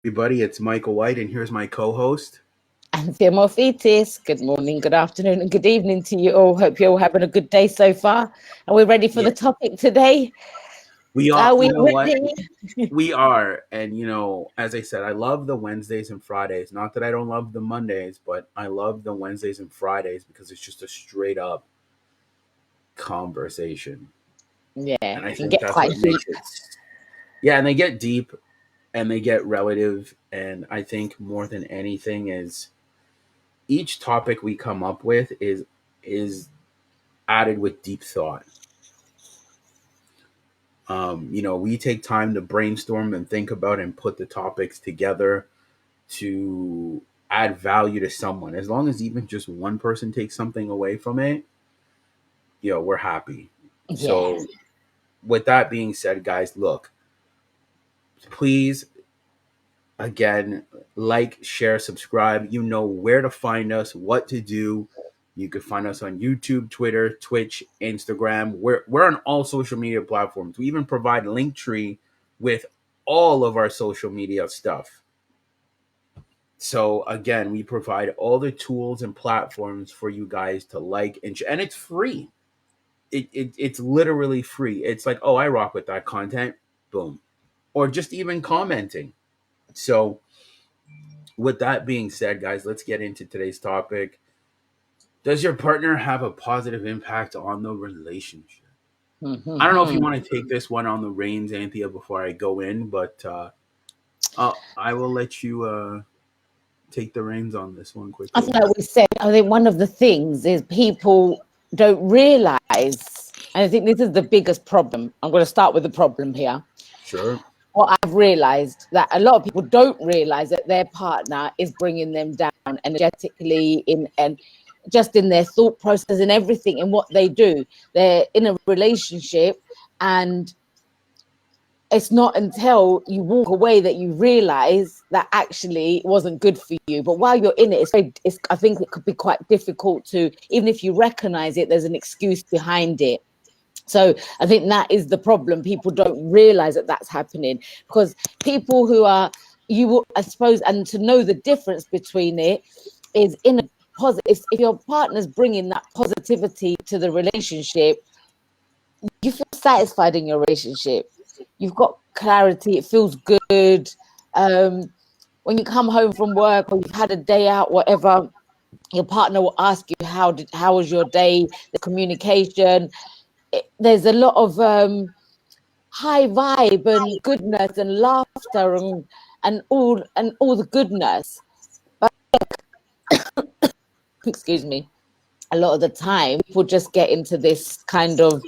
everybody. It's Michael White, and here's my co-host. And Theomorphitis, good morning, good afternoon, and good evening to you all. Hope you're all having a good day so far. Are we ready for Yeah, the topic today? we are. Are we You know what? ready? We are, and as I said, I love the Wednesdays and Fridays. Not that I don't love the Mondays, but I love the Wednesdays and Fridays because it's just a straight up conversation, Yeah, and I can think get that's quite what deep. makes it. Yeah, and they get deep, and they get relative, and I think more than anything is each topic we come up with is added with deep thought. We take time to brainstorm and think about and put the topics together to add value to someone. As long as even just one person takes something away from it, we're happy. Yeah. So, with that being said, guys, look, please, again, like, share, subscribe. You know where to find us, what to do. You can find us on YouTube, Twitter, Twitch, Instagram. We're on all social media platforms. We even provide Linktree with all of our social media stuff. So again, we provide all the tools and platforms for you guys to like and it's free. It's literally free. It's like, oh, I rock with that content. Boom. Or just even commenting. So with that being said, guys, let's get into today's topic. Does your partner have a positive impact on the relationship? I don't know if you Mhm. want to take this one on the reins, Anthea, before I go in, but I will let you take the reins on this one I quickly. think, like we said, I think one of the things is people don't realize, and I think this is the biggest problem. I'm going to start with the problem here. Sure. What I've realized that a lot of people don't realize that their partner is bringing them down energetically in and just in their thought process and everything in what they do. They're in a relationship, and it's not until you walk away that you realize that actually it wasn't good for you. But while you're in it, I think it could be quite difficult to, even if you recognize it, there's an excuse behind it. So I think that is the problem. People don't realize that that's happening because people who are, you will, I suppose, and to know the difference between it is in a positive, if your partner's bringing that positivity to the relationship, you feel satisfied in your relationship. You've got clarity. It feels good. Um, when you come home from work or you've had a day out, whatever, your partner will ask you, how was your day? The communication, there's a lot of high vibe and goodness and laughter and all the goodness. But excuse me, a lot of the time people just get into this kind of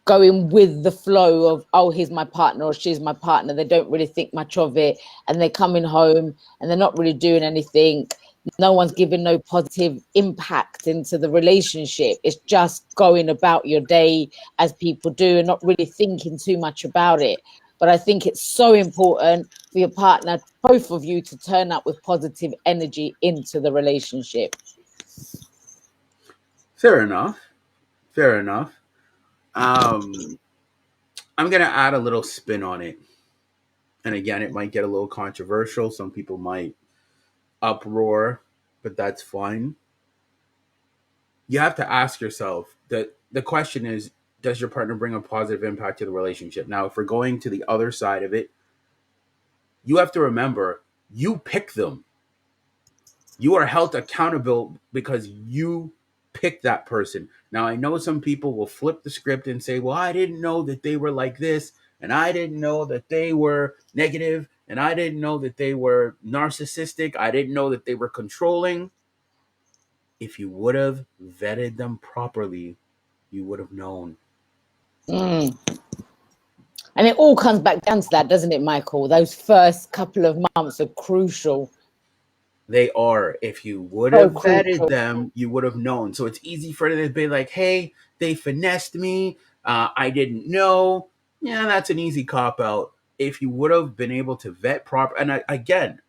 going with the flow of, oh, he's my partner or she's my partner. They don't really think much of it, and they're coming home and they're not really doing anything. No one's giving no positive impact into the relationship. It's just going about your day as people do and not really thinking too much about it. But I think it's so important for your partner, both of you, to turn up with positive energy into the relationship. Fair enough. Fair enough. Um, I'm gonna add a little spin on it, and again, it might get a little controversial. Some people might uproar, but that's fine. You have to ask yourself that the question is, does your partner bring a positive impact to the relationship? Now, if we're going to the other side of it, you have to remember you pick them. You are held accountable because you pick that person. Now, I know some people will flip the script and say, well, I didn't know that they were like this, and I didn't know that they were negative, and I didn't know that they were narcissistic, I didn't know that they were controlling. If you would have vetted them properly, you would have known. Mm. And it all comes back down to that, doesn't it, Michael? Those first couple of months are crucial. They are. If you would So have vetted crucial. them, you would have known. So it's easy for them to be like, hey, they finessed me. I didn't know. Yeah, that's an easy cop out. If you would have been able to vet proper, and again,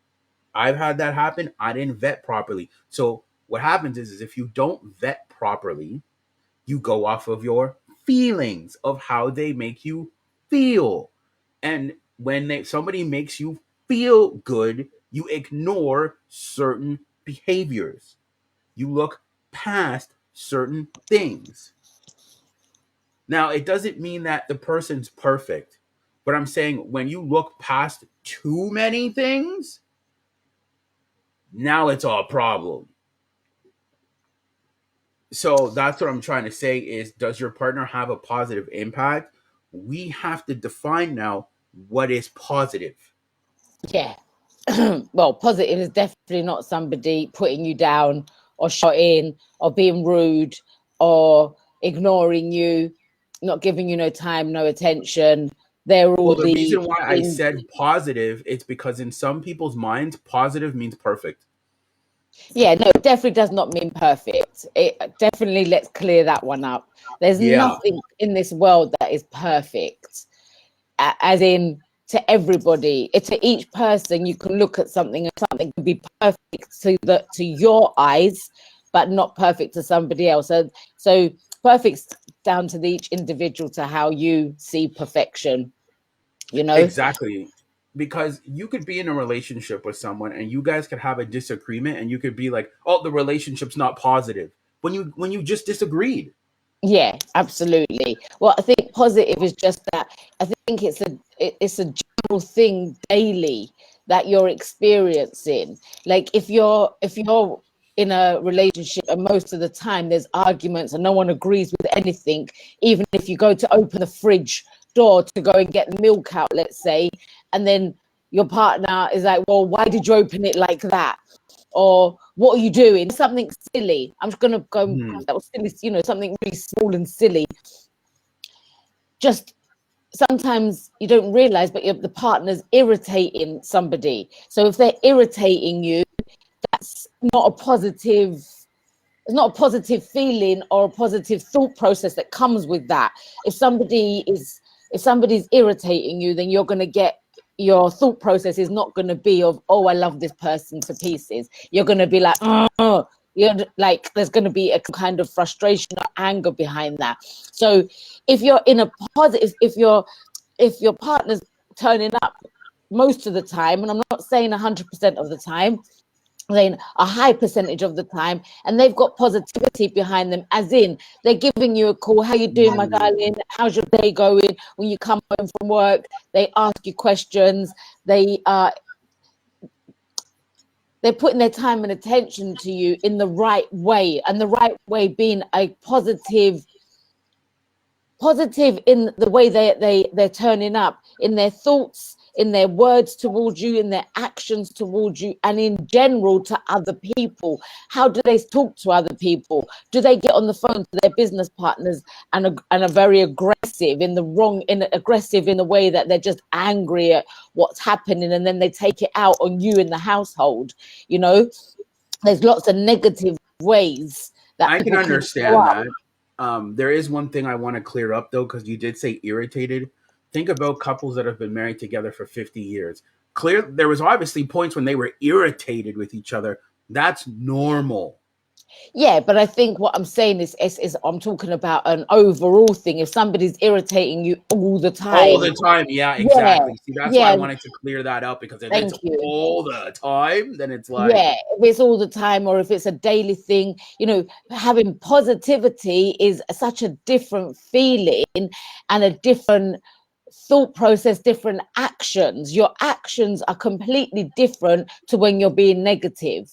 I've had that happen. I didn't vet properly. So what happens is if you don't vet properly, you go off of your feelings of how they make you feel. And when somebody makes you feel good, you ignore certain behaviors. You look past certain things. Now, it doesn't mean that the person's perfect, but I'm saying when you look past too many things, now it's a problem. So that's what I'm trying to say is, does your partner have a positive impact? We have to define now what is positive. Yeah. Well, positive is definitely not somebody putting you down or shouting or being rude or ignoring you, not giving you no time, no attention. They're all Well, the the reason why I things. said positive, it's because in some people's minds, positive means perfect. Yeah, no, it definitely does not mean perfect. It definitely, let's clear that one up. There's Yeah. nothing in this world that is perfect, as in to everybody. To each person, you can look at something and something can be perfect to your eyes, but not perfect to somebody else. So perfect's down to each individual, to how you see perfection. You know. Exactly. Because you could be in a relationship with someone and you guys could have a disagreement and you could be like, "Oh, the relationship's not positive." When you just disagreed. Yeah, absolutely. Well, I think positive is just that. I think it's a general thing daily that you're experiencing. Like if you're in a relationship and most of the time there's arguments and no one agrees with anything, even if you go to open the fridge door to go and get milk out, let's say, and then your partner is like, "Well, why did you open it like that?" Or "What are you doing?" Something silly. I'm just gonna go Hmm. that was silly, something really small and silly. Just sometimes you don't realize, but the partner's irritating somebody. So if they're irritating you, that's not a positive. It's not a positive feeling or a positive thought process that comes with that. If somebody's irritating you, then you're going to get, your thought process is not going to be of, "Oh, I love this person to pieces." You're going to be like, "Oh," you're like, there's going to be a kind of frustration or anger behind that. So if you're in a positive, if your partner's turning up most of the time, and I'm not saying 100% of the time, saying a high percentage of the time, and they've got positivity behind them, as in they're giving you a call, "How you doing, my Hmm. darling? How's your day going?" When you come home from work, they ask you questions. They're putting their time and attention to you in the right way, and the right way being a positive in the way they're turning up, in their thoughts, in their words towards you, in their actions towards you, and in general to other people. How do they talk to other people? Do they get on the phone to their business partners and are very aggressive aggressive in the way that they're just angry at what's happening, and then they take it out on you in the household? you know there's lots of negative ways that I can people can show understand up. that. There is one thing I want to clear up though, because you did say irritated. Think about couples that have been married together for 50 years. There was obviously points when they were irritated with each other. That's normal. Yeah, but I think what I'm saying is I'm talking about an overall thing. If somebody's irritating you all the All time, the time. Yeah, yeah, exactly. See, that's why I yeah, wanted to clear that up, because if it's thank you. all the time, then it's like, Yeah, if it's all the time or if it's a daily thing, having positivity is such a different feeling and a different thought process, different actions. Your actions are completely different to when you're being negative.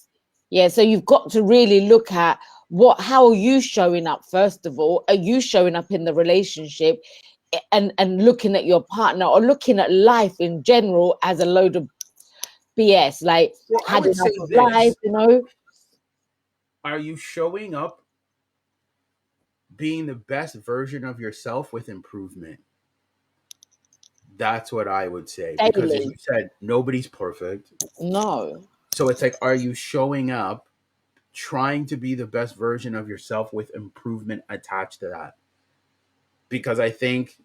Yeah, so you've got to really look at how are you showing up first of all? Are you showing up in the relationship, and looking at your partner or looking at life in general as a load of BS, like well, I had would enough say of life, this. Are you showing up being the best version of yourself with improvement? That's what I would say. Because as daily. you said, nobody's perfect. No. So it's like, are you showing up trying to be the best version of yourself with improvement attached to that? Because I think,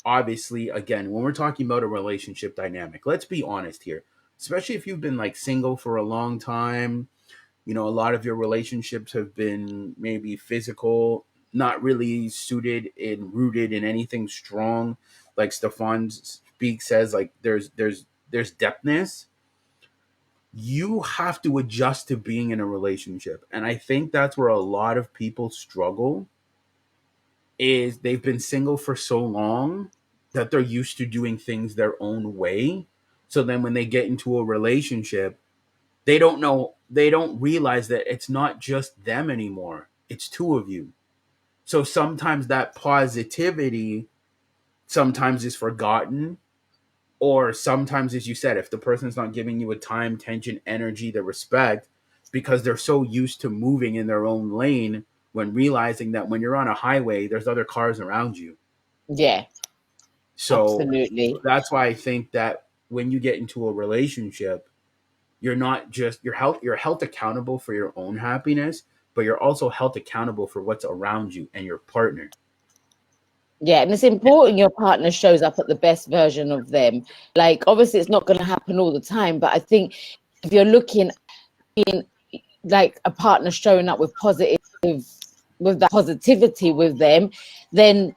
obviously, again, when we're talking about a relationship dynamic, let's be honest here, especially if you've been like single for a long time, a lot of your relationships have been maybe physical, not really suited and rooted in anything strong. Like Stefan Speak says, like there's there's depthness, you have to adjust to being in a relationship. And I think that's where a lot of people struggle, is they've been single for so long that they're used to doing things their own way. So then when they get into a relationship, they don't realize that it's not just them anymore. It's two of you. So sometimes that positivity sometimes is forgotten, or sometimes, as you said, if the person's not giving you a time, attention, energy, the respect, because they're so used to moving in their own lane, when realizing that when you're on a highway, there's other cars around you. Yeah, So absolutely. that's why I think that when you get into a relationship, you're not just you're held accountable for your own happiness, but you're also held accountable for what's around you and your partner. Yeah, and it's important your partner shows up at the best version of them. Like, obviously, it's not going to happen all the time, but I think if you're looking in like a partner showing up with with that positivity with them, then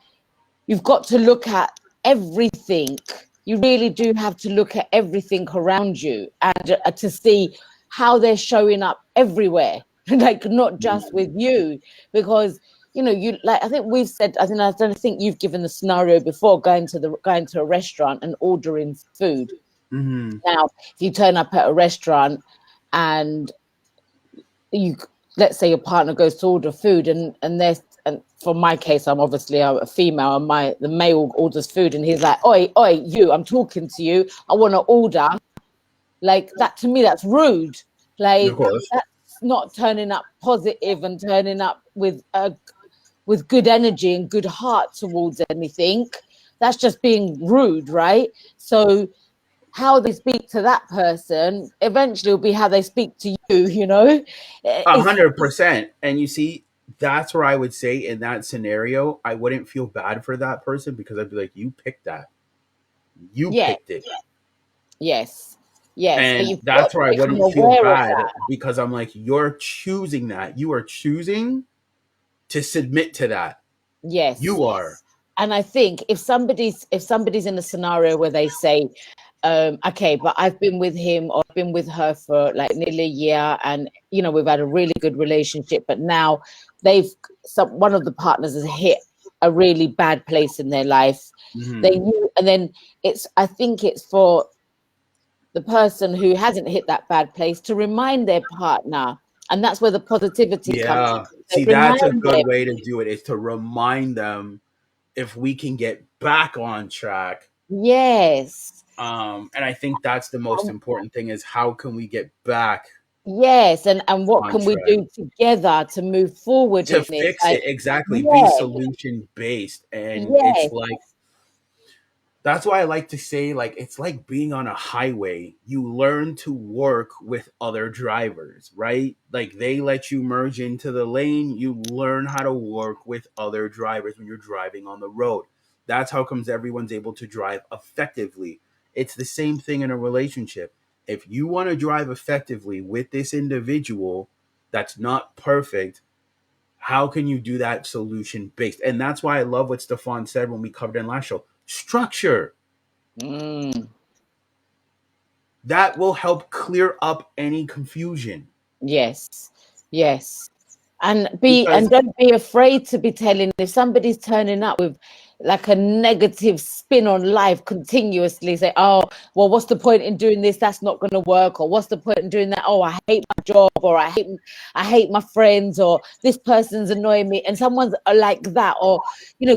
you've got to look at everything. You really do have to look at everything around you and to see how they're showing up everywhere, like not just with you, because you like I think we've said I don't think you've given the scenario before going to a restaurant and ordering food. Mm-hmm. Now, if you turn up at a restaurant and you let's say your partner goes to order food and there's and for my case I'm obviously a female and the male orders food and he's like, oi you, I'm talking to you, I want to order. Like that, to me that's rude. Of Like course. that's not turning up positive and turning up with good energy and good heart towards anything. That's just being rude, right? So how they speak to that person eventually will be how they speak to you. A It's 100%. And you see, that's where I would say in that scenario, I wouldn't feel bad for that person, because I'd be like, you picked that. You yeah, picked it. yes, yes, but And you've got that's to where I become wouldn't feel aware of bad, that. because I'm like, you're choosing that. You are choosing to submit to that. Yes. You are. And I think if somebody's in a scenario where they say, okay, but I've been with him or I've been with her for like nearly a year, and we've had a really good relationship, but now they've one of the partners has hit a really bad place in their life. They Mm-hmm. knew, and then I think it's for the person who hasn't hit that bad place to remind their partner, and that's where the positivity comes in. Yeah. So See, that's a remind good them, way to do it, is to remind them if we can get back on track. yes. And I think that's the most important thing, is how can we get back Yes, and what on can we track do together to move forward to in it? fix Like, it. Exactly. Be yeah, solution based. And it's yes, like, that's why I like to say, like, it's like being on a highway. You learn to work with other drivers, right? Like, they let you merge into the lane. You learn how to work with other drivers when you're driving on the road. That's how comes everyone's able to drive effectively. It's the same thing in a relationship. If you want to drive effectively with this individual that's not perfect, how can you do that solution based? And that's why I love what Stefan said when we covered in last show. Structure. mm, That will help clear up any confusion. yes, yes. And Because don't be afraid to be telling if somebody's turning up with like a negative spin on life continuously, say, oh, well, what's the point in doing this? That's not going to work. Or what's the point in doing that? Oh, I hate my job, or I hate my friends, or this person's annoying me. And someone's like that, or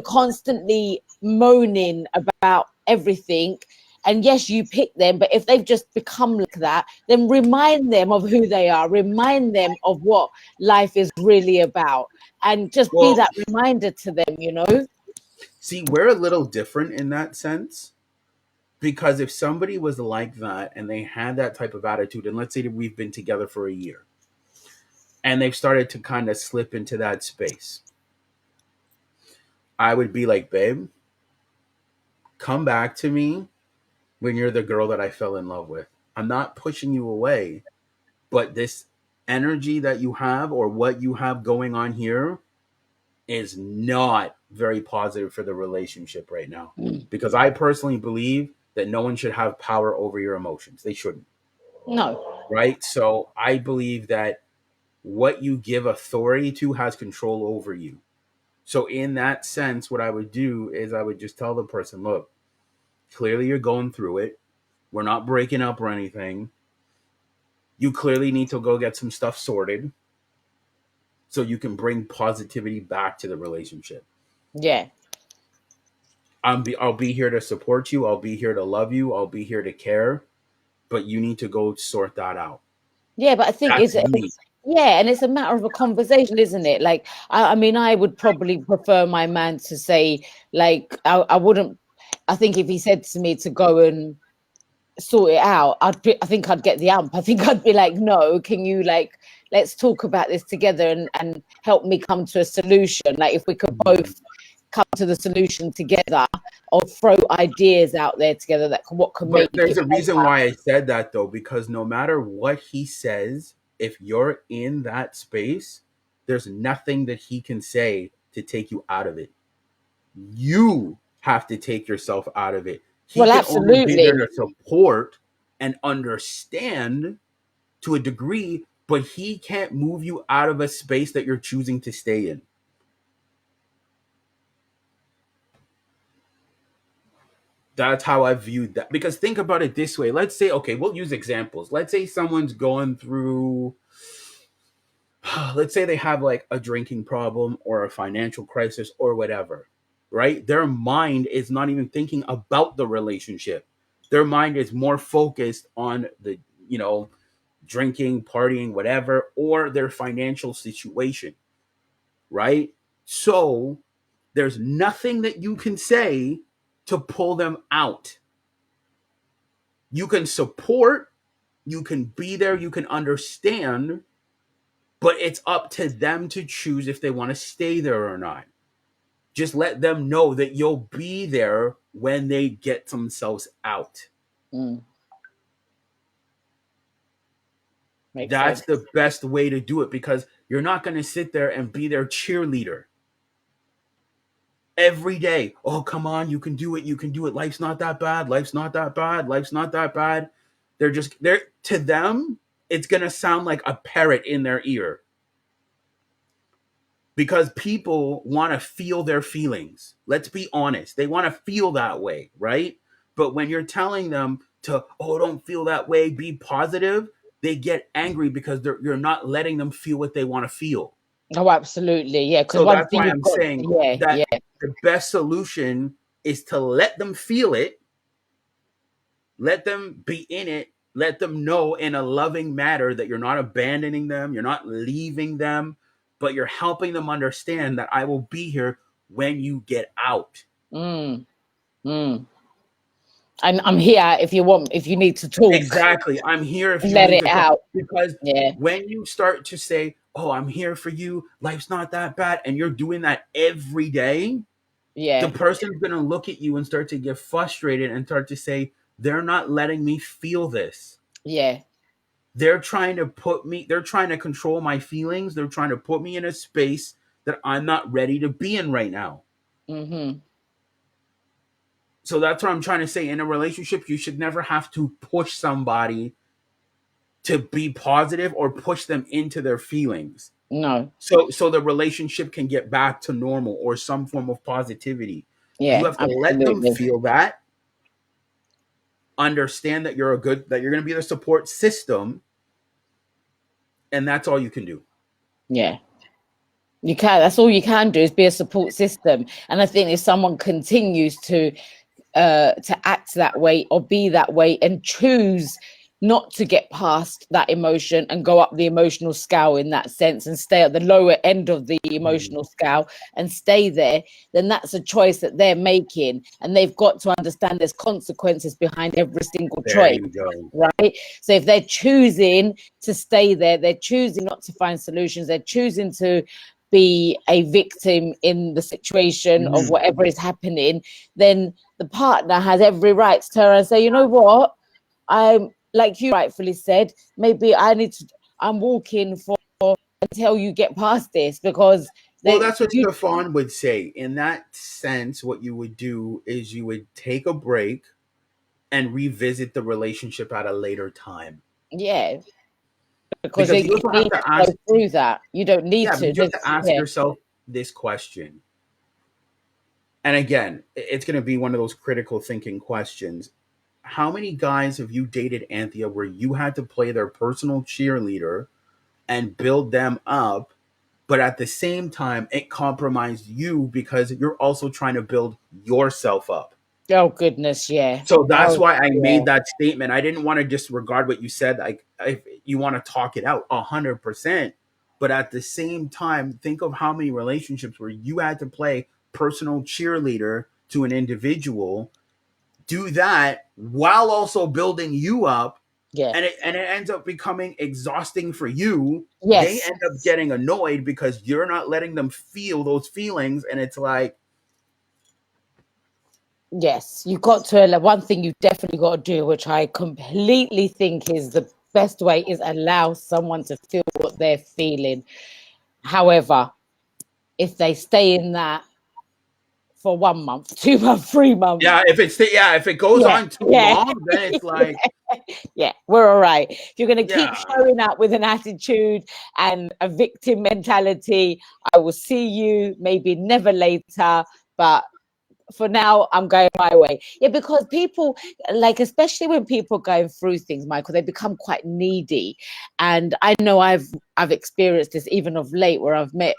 constantly moaning about everything. And yes, you pick them, but if they've just become like that, then remind them of who they are, remind them of what life is really about, and just be well, that reminder to them. see, we're a little different in that sense. Because if somebody was like that and they had that type of attitude, and let's say that we've been together for a year and they've started to kind of slip into that space, I would be like, babe, come back to me when you're the girl that I fell in love with. I'm not pushing you away, but this energy that you have, or what you have going on here, is not very positive for the relationship right now. Mm. Because I personally believe that no one should have power over your emotions. They shouldn't. No. Right? So I believe that what you give authority to has control over you. So in that sense, what I would do is I would just tell the person, look, clearly you're going through it. We're not breaking up or anything. You clearly need to go get some stuff sorted so you can bring positivity back to the relationship. Yeah. I'll be here to support you. I'll be here to love you. I'll be here to care. But you need to go sort that out. Yeah, but I think That's me. yeah, and it's a matter of a conversation, isn't it? Like, I mean, I would probably prefer my man to say, like, I wouldn't. I think if he said to me to go and sort it out, I think I'd get the amp. I think I'd be like, no, can you, like, let's talk about this together and help me come to a solution. Like, if we could both come to the solution together, or throw ideas out there together that what can make But there's it a reason better. why I said that, though, because no matter what he says, if you're in that space, there's nothing that he can say to take you out of it. You have to take yourself out of it. He Well, can only be there absolutely. to support and understand to a degree, but he can't move you out of a space that you're choosing to stay in. That's how I viewed that. Because think about it this way. Let's say, okay, we'll use examples. Let's say someone's going through, let's say they have like a drinking problem or a financial crisis or whatever, right? Their mind is not even thinking about the relationship. Their mind is more focused on the, you know, drinking, partying, whatever, or their financial situation, right? So there's nothing that you can say to pull them out. You can support, you can be there, you can understand, but it's up to them to choose if they want to stay there or not. Just let them know that you'll be there when they get themselves out. Mm, makes That's sense. the best way to do it because you're not going to sit there and be their cheerleader every day. Oh, come on, you can do it. You can do it. Life's not that bad. Life's not that bad. Life's not that bad. They're to them, it's going to sound like a parrot in their ear because people want to feel their feelings. Let's be honest. They want to feel that way, right? But when you're telling them to, oh, don't feel that way, be positive, they get angry because you're not letting them feel what they want to feel. Oh, absolutely. Yeah, because So one that's thing why you've I'm got, saying yeah, that yeah, the best solution is to let them feel it, let them be in it, let them know in a loving manner that you're not abandoning them, you're not leaving them, but you're helping them understand that I will be here when you get out. mm, mm. And I'm here if you want, if you need to talk, Exactly. I'm here if you let need it to talk. out. Because Yeah, when you start to say, oh, I'm here for you, life's not that bad, and you're doing that every day, the yeah, person's going to look at you and start to get frustrated and start to say, they're not letting me feel this. yeah, They're trying to control my feelings. They're trying to put me in a space that I'm not ready to be in right now. mm-hmm. So that's what I'm trying to say. In a relationship, you should never have to push somebody to be positive or push them into their feelings. No, So the relationship can get back to normal or some form of positivity. You yeah, have to let them absolutely. feel that, understand that that you're going to be the support system, and that's all you can do. Yeah. You can. That's all you can do is be a support system. And I think if someone continues to act that way or be that way and choose not to get past that emotion and go up the emotional scale in that sense and stay at the lower end of the Mhm. emotional scale and stay there, then that's a choice that they're making. And they've got to understand there's consequences behind every single There choice. you go. Right. So if they're choosing to stay there, they're choosing not to find solutions, they're choosing to be a victim in the situation of Mhm. whatever is happening, then the partner has every right to turn and say, you know what, I'm like you rightfully said, maybe I'm walking for until you get past this because Well, they that's what you Stefan would say. In that sense, what you would do is you would take a break and revisit the relationship at a later time. Yeah, because Because you you also have need to to ask, go through that. You don't need yeah, to. because you have to ask Yeah, yourself this question. And again, it's going to be one of those critical thinking questions. How many guys have you dated, Anthea, where you had to play their personal cheerleader and build them up, but at the same time, it compromised you because you're also trying to build yourself up? oh goodness, yeah. So that's Oh why I yeah. made that statement. I didn't want to disregard what you said. Like, if you want to talk it out 100%, but at the same time, think of how many relationships where you had to play personal cheerleader to an individual, do that while also building you up, Yeah. and it ends up becoming exhausting for you. They Yes. end up getting annoyed because you're not letting them feel those feelings, and it's like, Yes. You got to, one thing you definitely got to do, which I completely think is the best way, is allow someone to feel what they're feeling. However, if they stay in that for 1 month, 2 months, 3 months, if it goes yeah, on too yeah, long, then it's like, yeah, we're all right. If you're going to keep yeah. showing up with an attitude and a victim mentality, I will see you maybe never later, but for now I'm going my way. Yeah, because people, like, especially when people are going through things, Michael, they become quite needy. And I know I've experienced this even of late, where I've met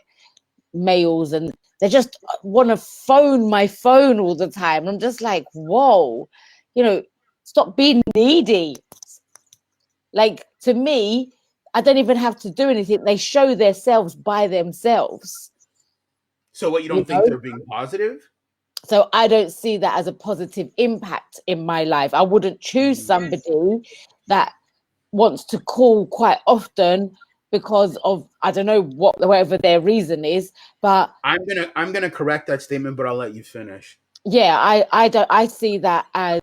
males and they just want to phone my phone all the time. I'm just like, whoa, you know, stop being needy. Like, to me, I don't even have to do anything. They show themselves by themselves, So what, you you don't think know? they're being positive? So I don't see that as a positive impact in my life. I wouldn't choose Mm. somebody that wants to call quite often because of, I don't know, whatever their reason is. But I'm gonna correct that statement, but I'll let you finish. yeah, I don't, I see that as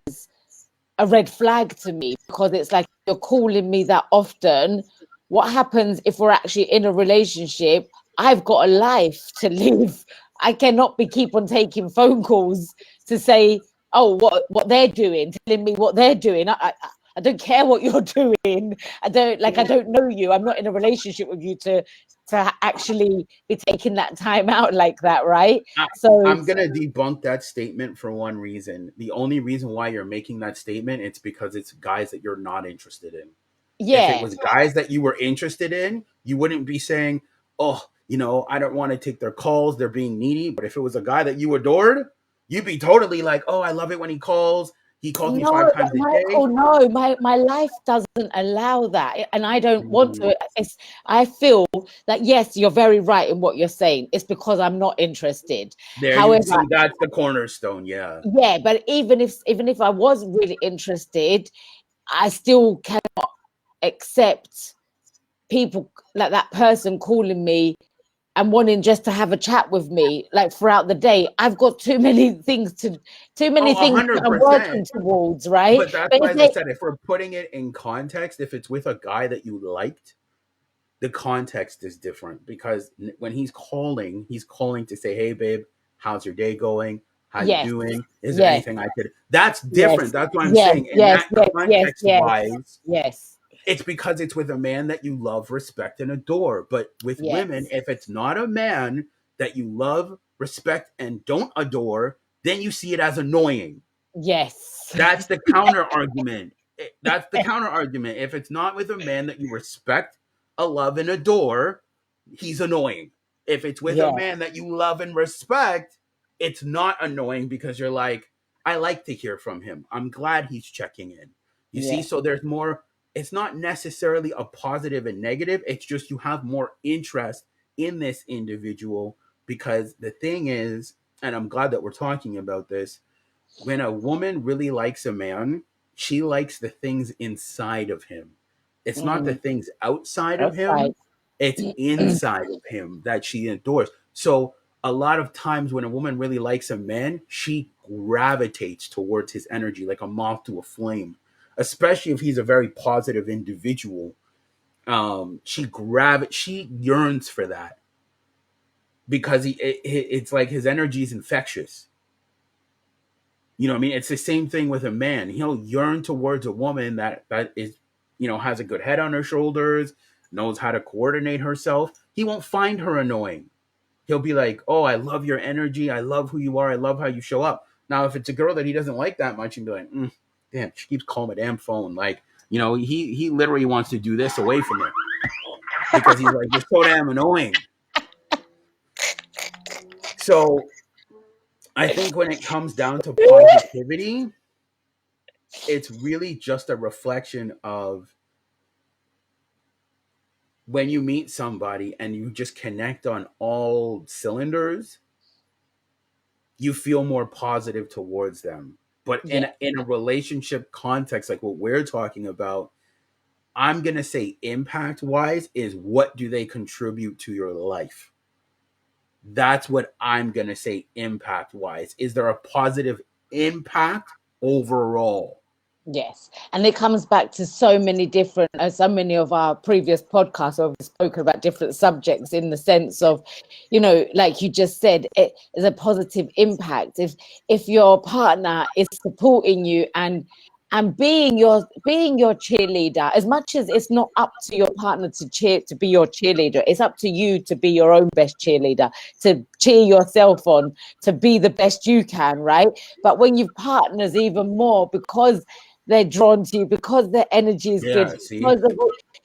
a red flag to me, because it's like, you're calling me that often. What happens if we're actually in a relationship? I've got a life to live. I cannot be keep on taking phone calls to say, oh, what they're doing, telling me what they're doing. I don't care what you're doing. I don't know you. I'm not in a relationship with you to actually be taking that time out like that, right? I, So I'm gonna debunk that statement for one reason. The only reason why you're making that statement, it's because it's guys that you're not interested in. If it yeah, was guys that you were interested in, you wouldn't be saying, "Oh, I don't want to take their calls; they're being needy." But if it was a guy that you adored, you'd be totally like, "Oh, I love it when he calls. He calls me no, 5 times a day." Michael, no, my life doesn't allow that, and I don't want Mhm. to. I feel that, yes, you're very right in what you're saying. It's because I'm not interested. There you However, see, that's the cornerstone. Yeah. yeah, but even if I was really interested, I still cannot accept people like that person calling me and wanting just to have a chat with me, like, throughout the day. I've got too Oh, many a things hundred that I'm working percent. towards, right? But that's But why, if as I they, said, if we're putting it in context, if it's with a guy that you liked, the context is different because when he's calling to say, "Hey, babe, how's your day going? How you yes, doing? Is there yes, anything I could?" That's different. yes, That's what I'm yes, saying. In yes, that yes, yes, context yes, wise, yes, it's because it's with a man that you love, respect, and adore. But with women, yes, if it's not a man that you love, respect, and don't adore, then you see it as annoying. yes, That's the counter argument. That's the counter argument. If it's not with a man that you respect, love, and adore, he's annoying. If it's with a yeah, man that you love and respect, it's not annoying because you're like, I like to hear from him. I'm glad he's checking in. You see, yeah, so there's more. It's not necessarily a positive and negative. It's just you have more interest in this individual because the thing is, and I'm glad that we're talking about this, when a woman really likes a man, she likes the things inside of him. It's not the mm, things outside of that's right. him, it's inside of him that she adores. So, a lot of times when a woman really likes a man, she gravitates towards his energy like a moth to a flame, especially if he's a very positive individual. She yearns for that because it's like his energy is infectious. You know what I mean? It's the same thing with a man. He'll yearn towards a woman that is, has a good head on her shoulders, knows how to coordinate herself. He won't find her annoying. He'll be like, "Oh, I love your energy. I love who you are. I love how you show up." Now, if it's a girl that he doesn't like that much, he'd be like, "Damn, she keeps calling my damn phone." Like, he literally wants to do this away from her because he's like, "You're so damn annoying." So I think when it comes down to positivity, it's really just a reflection of when you meet somebody and you just connect on all cylinders, you feel more positive towards them. But in Yeah. in a relationship context, like what we're talking about, I'm gonna say impact wise is what do they contribute to your life? That's what I'm gonna say impact wise. Is there a positive impact overall? Yes, and it comes back to so many different, so many of our previous podcasts where we've spoken about different subjects in the sense of, like you just said, it is a positive impact. If your partner is supporting you and being your cheerleader, as much as it's not up to your partner to be your cheerleader, it's up to you to be your own best cheerleader, to cheer yourself on, to be the best you can, right? But when you've partners, even more, because they're drawn to you, because their energy is good, Yeah, see? because of,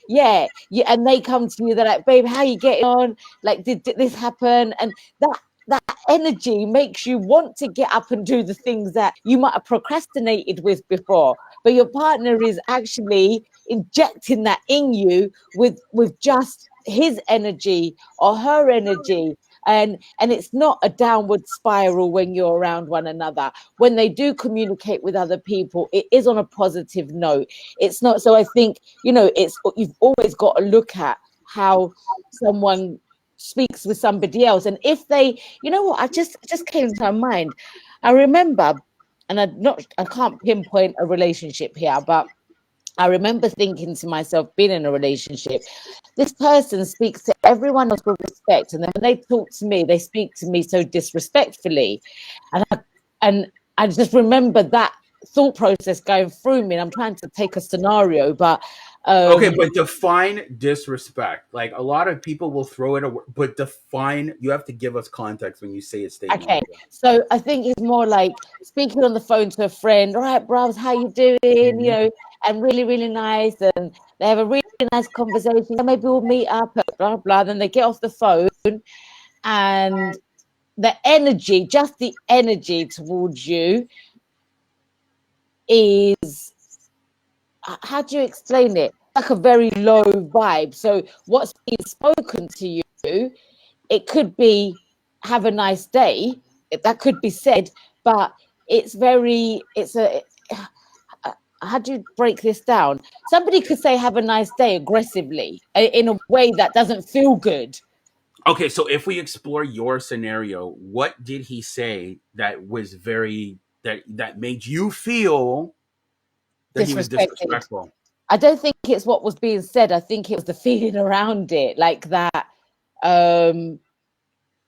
yeah, and they come to you, they're like, babe, how you getting on, like did this happen? And that energy makes you want to get up and do the things that you might have procrastinated with before, but your partner is actually injecting that in you with just his energy or her energy. And it's not a downward spiral when you're around one another. When they do communicate with other people, it is on a positive note. It's not. So I think, you've always got to look at how someone speaks with somebody else. And if they, what, I just came to my mind. I remember, and I can't pinpoint a relationship here, but I remember thinking to myself, being in a relationship, this person speaks to everyone else with respect, and then when they talk to me, they speak to me so disrespectfully. And I just remember that thought process going through me, and I'm trying to take a scenario, but Okay, but define disrespect. Like a lot of people will throw it away, but define. You have to give us context when you say a statement okay, like that. so I think it's more like speaking on the phone to a friend. All right, bros, how you doing? Mhm. And really, really nice, and they have a really nice conversation. Yeah, maybe we'll meet up at blah blah. Then they get off the phone, and the energy, just the energy towards you, is, how do you explain it? Like a very low vibe. So what's being spoken to you, it could be have a nice day. That could be said, but it's a, how do you break this down? Somebody could say have a nice day aggressively in a way that doesn't feel good. Okay, so if we explore your scenario, what did he say that was that made you feel that he was Disrespected. disrespectful? I don't think it's what was being said. I think it was the feeling around it, like that. Um,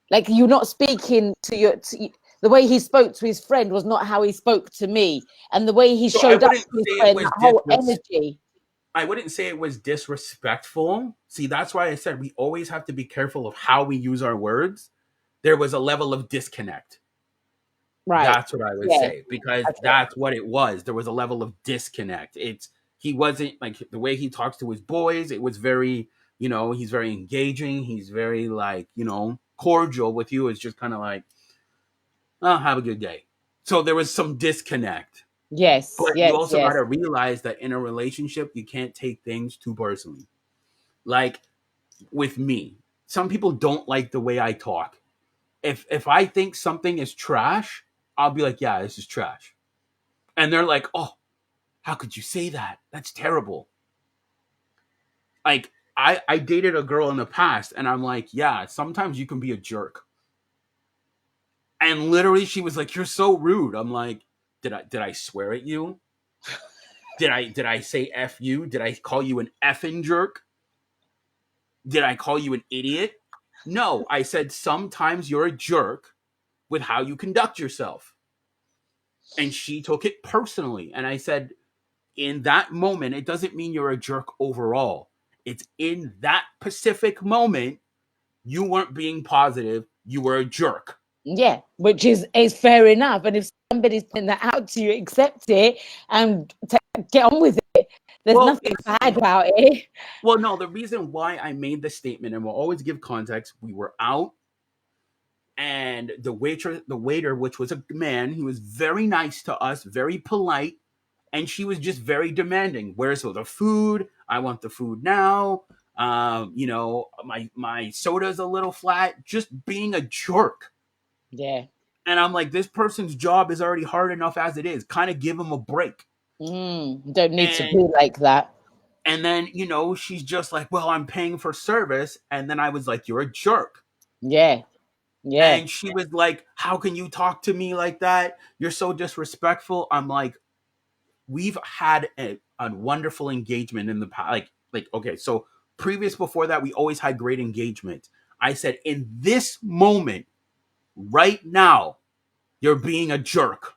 like you're not speaking the way he spoke to his friend was not how he spoke to me, and the way he So I showed up wouldn't to his say it friend, was that whole energy. I wouldn't say it was disrespectful. See, that's why I said we always have to be careful of how we use our words. There was a level of disconnect. Right. That's what I would Yeah. say because Okay. that's what it was. There was a level of disconnect. He wasn't like the way he talks to his boys. It was very, he's very engaging. He's very like, cordial with you. It's just kind of like, oh, have a good day. So there was some disconnect. Yes. But you Yes. also got Yes. to realize that in a relationship, you can't take things too personally. Like with me, some people don't like the way I talk. If I think something is trash, I'll be like, yeah, this is trash. And they're like, oh, how could you say that? That's terrible. Like I dated a girl in the past and I'm like, yeah, sometimes you can be a jerk. And literally she was like, you're so rude. I'm like, did I swear at you? Did I say F you? Did I call you an effing jerk? Did I call you an idiot? No, I said sometimes you're a jerk with how you conduct yourself. And she took it personally. And I said, in that moment, it doesn't mean you're a jerk overall. It's in that specific moment, you weren't being positive. You were a jerk. Yeah, which is fair enough. And if somebody's putting that out to you, accept it and get on with it. There's Well, nothing bad about it. well, no, the reason why I made the statement, and we'll always give context, we were out, and the waiter, which was a man, he was very nice to us, very polite, and she was just very demanding. Where's the food? I want the food now. My soda's a little flat. Just being a jerk. Yeah. And I'm like, this person's job is already hard enough as it is. Kind of give them a break. Don't need to And be like that. and then, she's just like, well, I'm paying for service. And then I was like, you're a jerk. Yeah. Yeah. And she was like, how can you talk to me like that? You're so disrespectful. I'm like, we've had a wonderful engagement in the past. Okay, so previous before that, we always had great engagement. I said, in this moment, right now, you're being a jerk.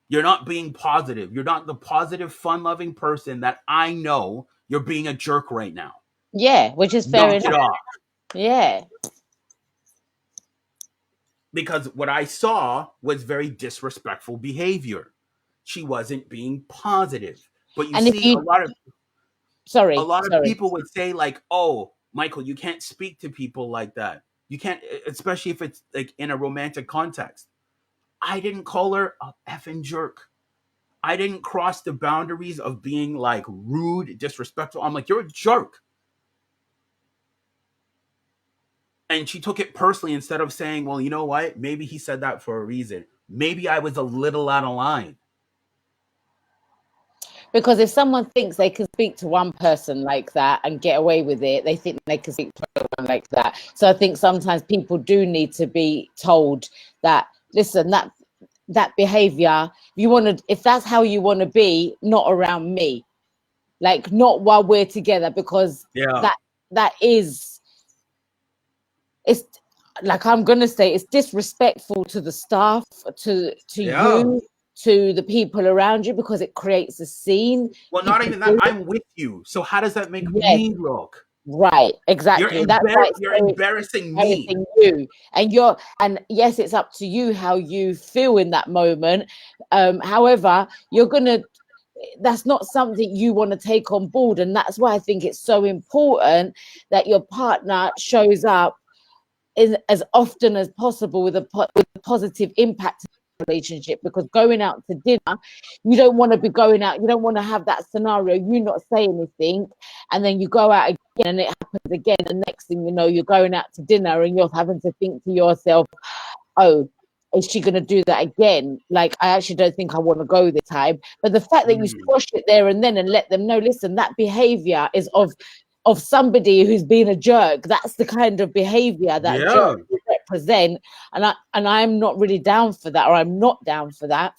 You're not being positive. You're not the positive, fun-loving person that I know. You're being a jerk right now. Yeah, which is fair Knock it enough. off. Yeah. Because what I saw was very disrespectful behavior. She wasn't being positive. But you And if see, you a sorry, lot of sorry. people would say like, oh, Michael, you can't speak to people like that. You can't, especially if it's like in a romantic context. I didn't call her a effing jerk. I didn't cross the boundaries of being like rude, disrespectful. I'm like, you're a jerk. And she took it personally instead of saying, well, you know what? Maybe he said that for a reason. Maybe I was a little out of line. Because if someone thinks they can speak to one person like that and get away with it, they think they can speak to everyone like that. So I think sometimes people do need to be told that, listen, that behavior, if that's how you want to be, not around me, like not while we're together, because Yeah. that is, it's like, I'm gonna say, it's disrespectful to the staff, to Yeah. you, to the people around you, because it creates a scene. Well, not People even that. I'm with you. So how does that make Yes, me look? right, exactly. That's why it's You're so embarrassing me. embarrassing you, and yes, it's up to you how you feel in that moment. However, that's not something you want to take on board, and that's why I think it's so important that your partner shows up as often as possible with a positive impact relationship. Because going out to dinner, you don't want to be going out, you don't want to have that scenario, you not say anything, and then you go out again and it happens again, and next thing you know, you're going out to dinner and you're having to think to yourself, oh, is she going to do that again? Like, I actually don't think I want to go this time. But the fact that you squash it there and then and let them know, listen, that behavior is of somebody who's been a jerk. That's the kind of behavior that Yeah. jerks represent. And I'm not really down for that, or I'm not down for that.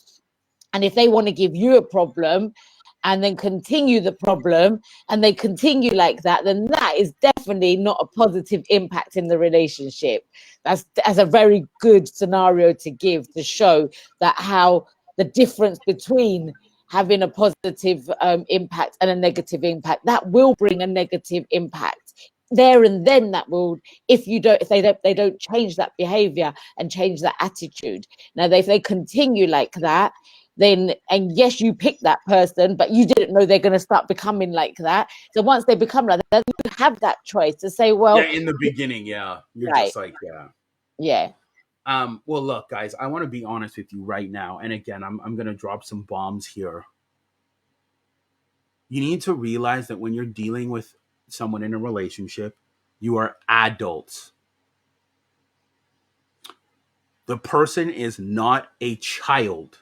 And if they want to give you a problem and then continue the problem, and they continue like that, then that is definitely not a positive impact in the relationship. That's a very good scenario to give, to show that how the difference between having a positive impact and a negative impact, that will bring a negative impact there and then. That will, if they don't change that behavior and change that attitude. Now, if they continue like that, then, and yes, you picked that person, but you didn't know they're going to start becoming like that. So once they become like that, you have that choice to say, well, Yeah, in the beginning, yeah. You're right, just like, yeah. yeah, Well, look, guys, I want to be honest with you right now. And again, I'm gonna drop some bombs here. You need to realize that when you're dealing with someone in a relationship, you are adults. The person is not a child.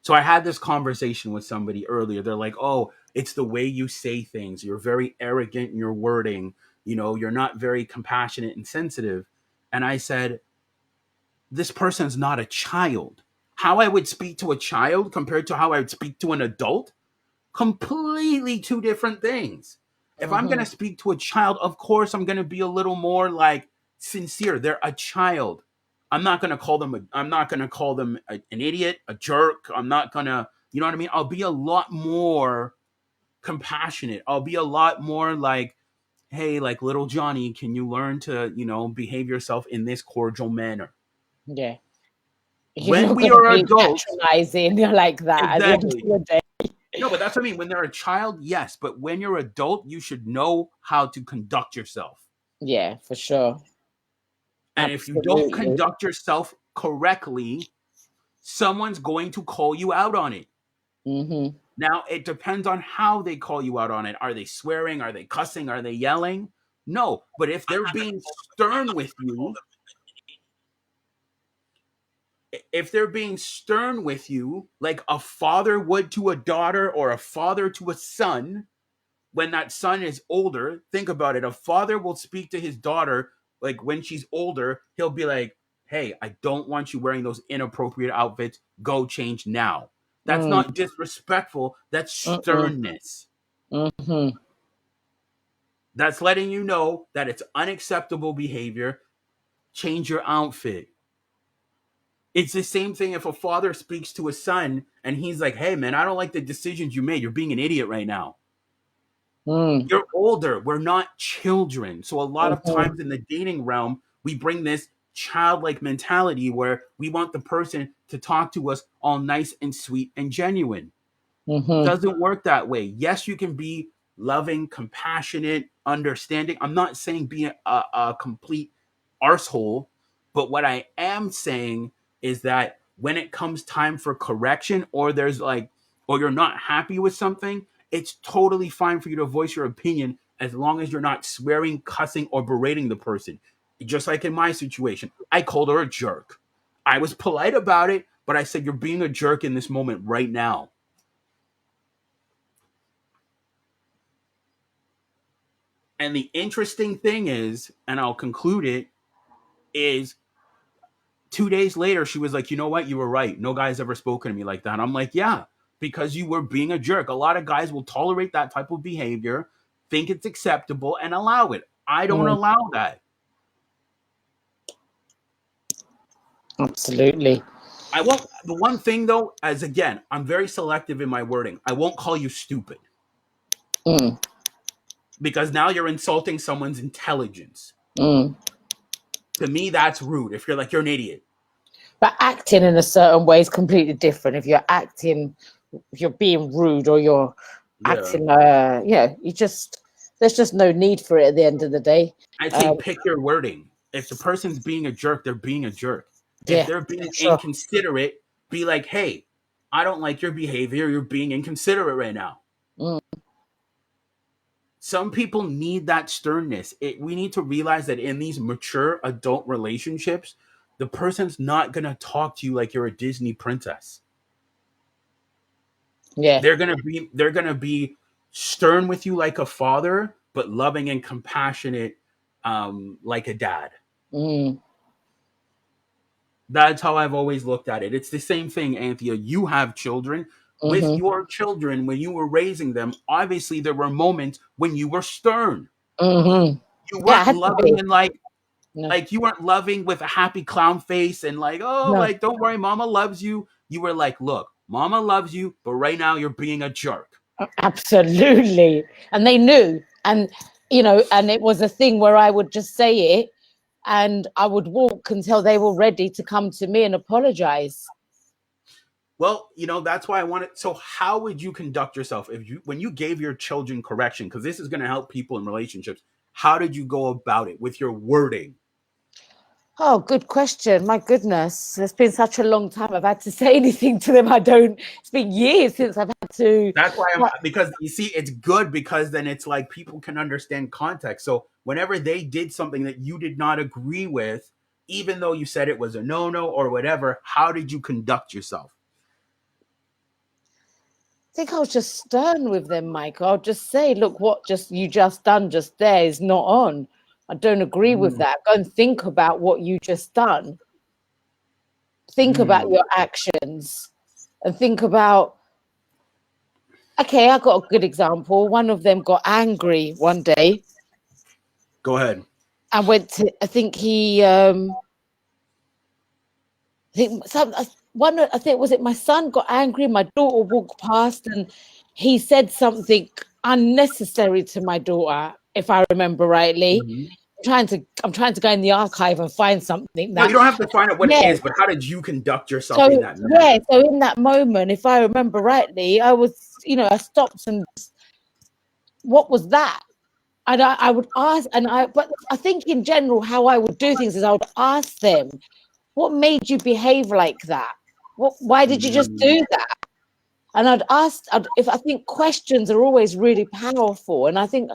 So I had this conversation with somebody earlier. They're like, oh, it's the way you say things. You're very arrogant in your wording. You're not very compassionate and sensitive. And I said, this person's not a child. How I would speak to a child compared to how I would speak to an adult, completely two different things. If I'm going to speak to a child, of course, I'm going to be a little more like sincere. They're a child. I'm not gonna call them an idiot, a jerk. I'm not gonna, you know what I mean? I'll be a lot more compassionate. I'll be a lot more like, hey, like little Johnny, can you learn to, behave yourself in this cordial manner? Yeah. You're When not we going to are be adults, patronizing like that at the end of exactly. the day. No, but that's what I mean. When they're a child, yes, but when you're adult, you should know how to conduct yourself. Yeah, for sure. And if you don't Absolutely. conduct yourself correctly, someone's going to call you out on it. Mm-hmm. Now, it depends on how they call you out on it. Are they swearing? Are they cussing? Are they yelling? No, but if they're being stern with you, like a father would to a daughter or a father to a son, when that son is older, think about it. A father will speak to his daughter, like when she's older, he'll be like, hey, I don't want you wearing those inappropriate outfits. Go change now. That's Mm, not disrespectful. That's mm-mm, sternness. mm-hmm. That's letting you know that it's unacceptable behavior. Change your outfit. It's the same thing if a father speaks to a son and he's like, hey, man, I don't like the decisions you made. You're being an idiot right now. Mm, You're older. We're not children. So a lot of mm-hmm, times in the dating realm, we bring this childlike mentality where we want the person to talk to us all nice and sweet and genuine. mm-hmm. Doesn't work that way. Yes, you can be loving, compassionate, understanding. I'm not saying be a complete arsehole, but what I am saying is that when it comes time for correction, or you're not happy with something, it's totally fine for you to voice your opinion as long as you're not swearing, cussing, or berating the person. Just like in my situation, I called her a jerk. I was polite about it, but I said, you're being a jerk in this moment right now. And the interesting thing is, and I'll conclude it, is 2 days later, she was like, you know what? You were right. No guy's ever spoken to me like that. And I'm like, yeah, because you were being a jerk. A lot of guys will tolerate that type of behavior, think it's acceptable, and allow it. I don't Mm, allow that. absolutely. I won't. The one thing, though, as again, I'm very selective in my wording. I won't call you stupid Mm, because now you're insulting someone's intelligence. mm. To me, that's rude. If you're like, you're an idiot. But acting in a certain way is completely different. If you're acting, if you're being rude or you're Yeah. acting, there's just no need for it at the end of the day. I'd say Um, pick your wording. If the person's being a jerk, they're being a jerk. If yeah, they're being for sure. inconsiderate, be like, hey, I don't like your behavior. You're being inconsiderate right now. Mm, Some people need that sternness. We need to realize that in these mature adult relationships, the person's not going to talk to you like you're a Disney princess. yeah. They're going to be stern with you like a father, but loving and compassionate like a dad. Mm, That's how I've always looked at it. It's the same thing, Anthea. You have children. With mm-hmm, your children, when you were raising them, obviously there were moments when you were stern. mm-hmm. You Yeah, I weren't had to loving be. and like No, like you weren't loving with a happy clown face and like, oh, no, like don't worry, mama loves you. You were like, look, mama loves you, but right now you're being a jerk. absolutely. And they knew. And, and it was a thing where I would just say it and I would walk until they were ready to come to me and apologize. Well, that's why I wanted. So, how would you conduct yourself when you gave your children correction? Because this is going to help people in relationships. How did you go about it with your wording? Oh, good question. My goodness. It's been such a long time I've had to say anything to them. It's been years since I've had to. That's why because you see, it's good because then it's like people can understand context. So whenever they did something that you did not agree with, even though you said it was a no or whatever, how did you conduct yourself? I think I was just stern with them, Michael. I'll just say, look, what you just done just there is not on. I don't agree with Mm, that. Go and think about what you just done. Think about mm. your actions and think about, okay, I got a good example. One of them got angry one day Go ahead. and went to, I think he think I think was it my son got angry, my daughter walked past and he said something unnecessary to my daughter, if I remember rightly. Mhm. I'm trying to go in the archive and find something No, that, you don't have to find out what it yeah. is, but how did you conduct yourself in So that yeah, manner? so in that moment, if I remember rightly, I was, I stopped and what was that? And I would ask, but I think in general, how I would do things is I would ask them, what made you behave like that? Why did you just Mm, do that? And if I think questions are always really powerful. And I think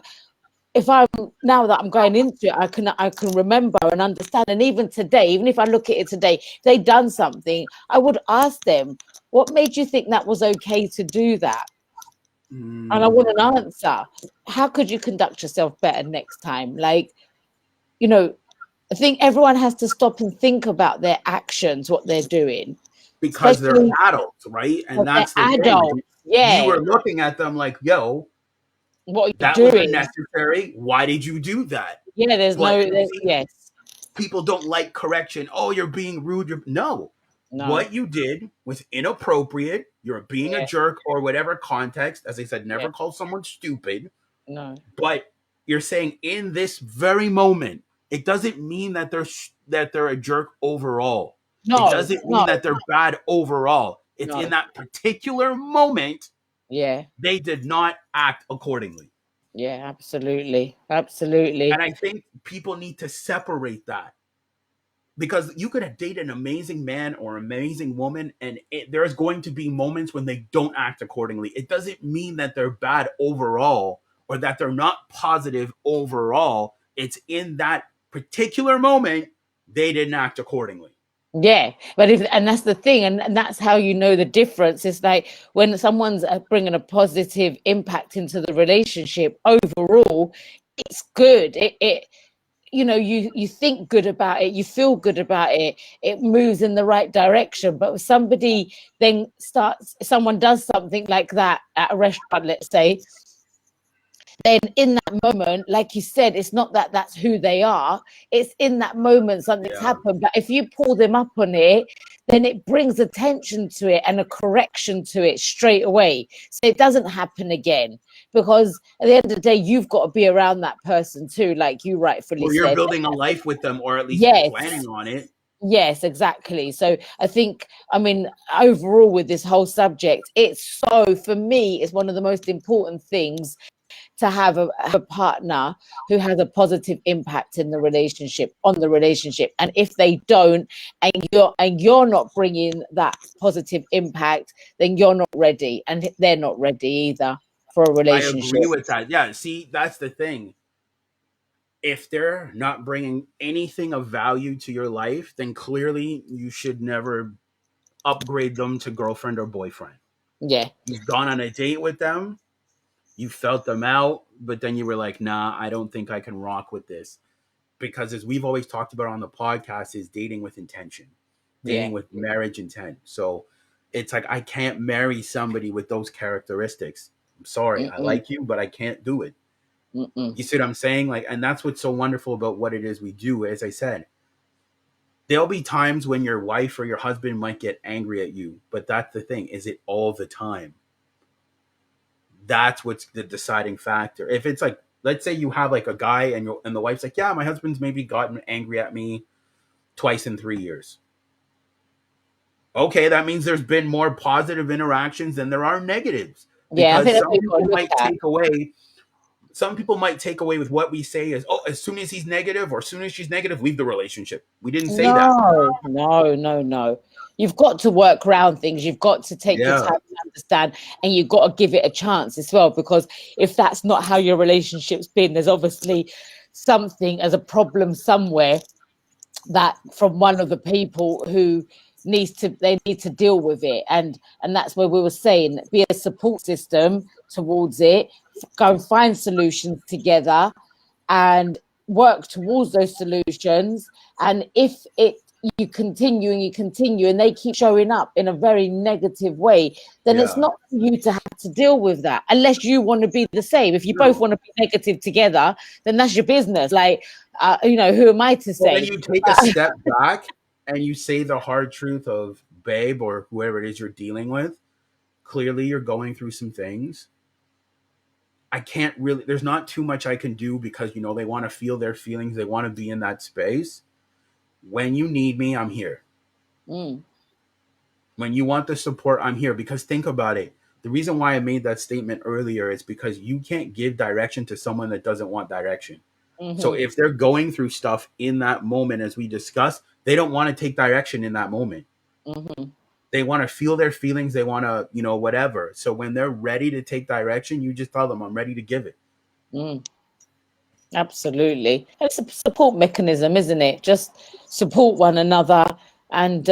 now that I'm going into it, I can remember and understand. And even today, even if I look at it today, if they'd done something, I would ask them, what made you think that was okay to do that? And I want an mm. answer. How could you conduct yourself better next time? Like, you know, I think everyone has to stop and think about their actions, what they're doing, Because they're especially adults, right? And if they're that's the thing. adults. You Yeah, were looking at them like, yo, what are you that was doing? unnecessary. Why did you do that? Yeah, But you see, yes, people don't like correction. Oh, you're being rude. No. no, What you did was inappropriate. You're being a yeah, jerk or whatever context. As I said, yeah, never call someone stupid. no, But you're saying in this very moment, it doesn't mean that they're a jerk overall. It no, doesn't mean no, that they're bad overall. It's in no, that particular moment yeah, they did not act accordingly. yeah, absolutely, absolutely. And I think people need to separate that because you could date an amazing man or amazing woman, and there's going to be moments when they don't act accordingly. It doesn't mean that they're bad overall or that they're not positive overall. It's in that particular moment they didn't act accordingly. Yeah, but and that's the thing, and that's how you know the difference. It's like when someone's bringing a positive impact into the relationship overall, it's good. It you think good about it, you feel good about it, it moves in the right direction. But if somebody then someone does something like that at a restaurant, let's say, then in that moment, like you said, it's not that that's who they are. It's in that moment something's Yeah. happened. But if you pull them up on it, then it brings attention to it and a correction to it straight away. So it doesn't happen again. Because at the end of the day, you've got to be around that person too, like you rightfully Or you're said. building a life with them or at least Yes. planning on it. Yes, exactly. So I think, I mean, overall with this whole subject, for me, it's one of the most important things to have a partner who has a positive impact in the relationship, on the relationship. And if they don't, and you're not bringing that positive impact, then you're not ready, and they're not ready either for a I relationship. agree with that. Yeah, see, that's the thing. If they're not bringing anything of value to your life, then clearly you should never upgrade them to girlfriend or boyfriend. Yeah, You've gone on a date with them, you felt them out, but then you were like, nah, I don't think I can rock with this. Because as we've always talked about on the podcast, is dating with intention, yeah. dating with marriage intent. So it's like I can't marry somebody with those characteristics. I'm sorry, I Mm-mm, like you, but I can't do it. mm-mm. You see what I'm saying? Like, and that's what's so wonderful about what it is we do. As I said, there'll be times when your wife or your husband might get angry at you, but that's the thing. Is it all the time? That's what's the deciding factor. If it's like, let's say you have like a guy and the wife's like, yeah, my husband's maybe gotten angry at me twice in 3 years. Okay, that means there's been more positive interactions than there are negatives Yeah, I because think that's what you've got to look at. some people might take away with what we say is, oh, as soon as he's negative or as soon as she's negative, leave the relationship. We didn't say that. No, no, no, no. You've got to work around things. You've got to take your Yeah. time to understand, and you've got to give it a chance as well. Because if that's not how your relationship's been, there's obviously something as a problem somewhere that from one of the people who they need to deal with it, and that's where we were saying be a support system towards it. Go and find solutions together and work towards those solutions. And if you continue and they keep showing up in a very negative way, then it's Yeah. not for you to have to deal with that unless you want to be the same. If you both No. want to be negative together, then that's your business. Like, who am I to Well, then say? you take a step back and you say the hard truth of, babe, or whoever it is you're dealing with, clearly you're going through some things. I can't really, there's not too much I can do because, you know, they want to feel their feelings. They want to be in that space. When you need me, I'm here. Mm. When you want the support, I'm here. Because think about it. The reason why I made that statement earlier is because you can't give direction to someone that doesn't want direction. So Mm-hmm. if they're going through stuff in that moment, as we discussed, they don't want to take direction in that moment. Mm-hmm. They want to feel their feelings. They want to, you know, whatever. So when they're ready to take direction, you just tell them, I'm ready to give it. Mm. Absolutely. It's a support mechanism, isn't it? Just support one another, and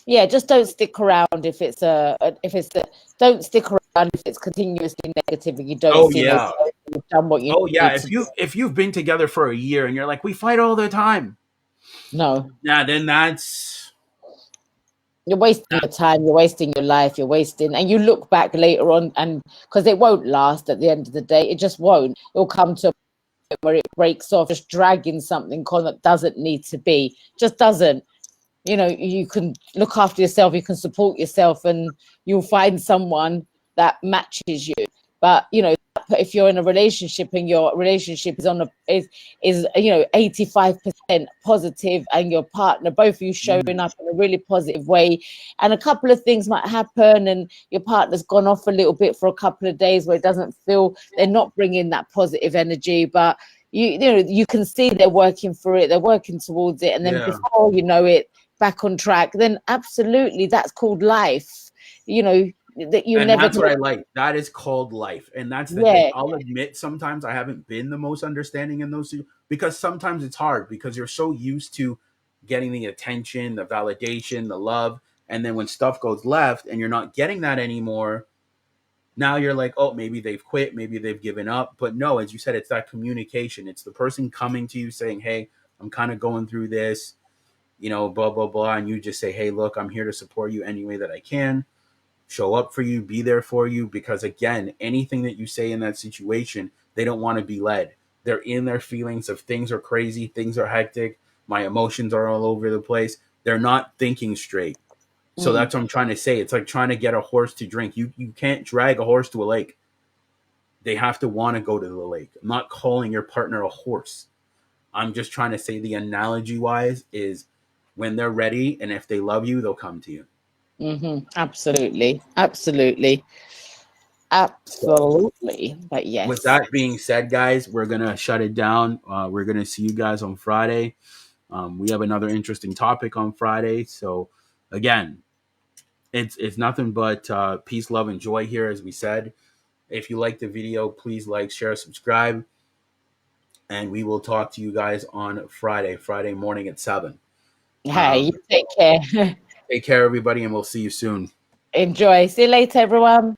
yeah, just don't stick around if it's don't stick around if it's continuously negative and you don't Oh see no yeah. signs you've done what you Oh yeah. need to do. If you've been together for a year and you're like, we fight all the time. No, Yeah, then that's you're wasting your time, you're wasting your life, you're wasting, and you look back later on, and because it won't last at the end of the day, it just won't. It'll come to a point where it breaks off, just dragging something on that doesn't need to be, just doesn't. You know, you can look after yourself, you can support yourself, and you'll find someone that matches you. But you know, if you're in a relationship and your relationship is on a is you know 85% positive, and your partner, both of you showing up in a really positive way, and a couple of things might happen, and your partner's gone off a little bit for a couple of days where it doesn't feel, they're not bringing that positive energy, but you know you can see they're working for it, they're working towards it, and then yeah. before you know it, back on track. Then absolutely, that's called life. You know that you're And never that's what gonna. I like. That is called life. And that's the thing. Yeah. I'll admit sometimes I haven't been the most understanding in those because sometimes it's hard because you're so used to getting the attention, the validation, the love. And then when stuff goes left and you're not getting that anymore, now you're like, oh, maybe they've quit, maybe they've given up. But no, as you said, it's that communication. It's the person coming to you saying, hey, I'm kind of going through this, you know, blah, blah, blah. And you just say, hey, look, I'm here to support you any way that I can, show up for you, be there for you. Because again, anything that you say in that situation, they don't want to be led. They're in their feelings of things are crazy, things are hectic, my emotions are all over the place. They're not thinking straight. So Mm. that's what I'm trying to say. It's like trying to get a horse to drink. You can't drag a horse to a lake. They have to want to go to the lake. I'm not calling your partner a horse. I'm just trying to say the analogy wise is when they're ready and if they love you, they'll come to you. Mm-hmm. Absolutely. Absolutely. So Absolutely. But with yes. that being said, guys, we're gonna shut it down. We're gonna see you guys on Friday. We have another interesting topic on Friday. So again, it's nothing but peace, love, and joy here, as we said. If you like the video, please like, share, subscribe, and we will talk to you guys on Friday morning at 7. Hey, you Um, take care. take care, everybody, and we'll see you soon. Enjoy. See you later, everyone.